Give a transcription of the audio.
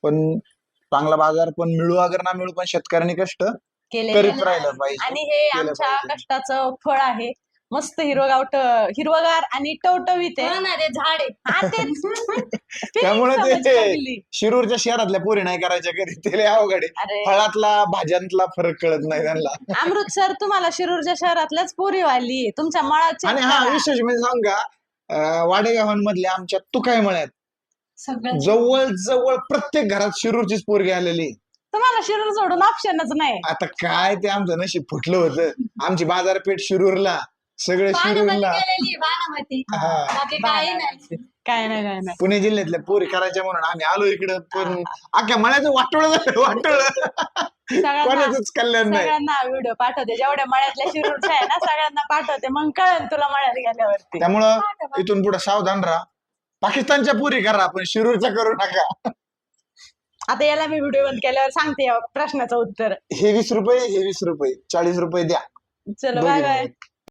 पण चांगला बाजार पण मिळू अगर ना मिळू, पण शेतकऱ्यांनी कष्ट केलेलं करीत आहे. राहिलं पाहिजे, आणि हे केलं आमच्या पाहिजे. कष्टाचं फळ आहे. मस्त हिरवगार आणि टवटवीत आहे. फळ नाही ते झाड आहे. हा तेच feeling त्यामुळे समज ते लागली. शिरूरच्या शहरातल्या पोरी नाही करायच्या घरी, ते लय अवघड आहे. अरे फळातला भाज्यांतला फरक कळत नाही त्यांना. अमृतसर तुम्हाला शिरूरच्या शहरातल्याच पोरी वाली तुमच्या मळाचे आणि हा विशेष म्हणजे सांग का, वाडेगावांमधल्या आमच्या तुकाई मळ्यात सगळं जवळ जवळ प्रत्येक घरात शिरूरचीच पोरगी आलेली. तुम्हाला शिरूर सोडून ऑप्शनच नाही. आता काय ते आमचं नशीब फुटलं होतं. आमची बाजारपेठ शिरूरला, सगळे बाणामती शिरूरला. गेलेली बाणामती. हा. बाकी काही नाही. काय नाही पुणे जिल्ह्यातल्या पोरी करायच्या म्हणून आम्ही आलो इकडं, पण अख्ख्या मळ्याचं वाटोळ झालं, वाटोळ. कोणाचंच कल्याण नाही. सगळ्यांना व्हिडिओ पाठवते, जेवढ्या मळ्यातल्या शिरूरच्या आहे ना सगळ्यांना पाठवते, मग कळेल तुला मळ्यात गेल्यावरती. त्यामुळं इथून पुढे सावधान राहा. पाकिस्तानच्या पुरी करा, पण शिरूरच्या करू नका. आता याला मी व्हिडिओ बंद केल्यावर सांगते या प्रश्नाचं उत्तर. हे 20 रुपये, हे 20 रुपये, 40 रुपये द्या. चलो बाय बाय.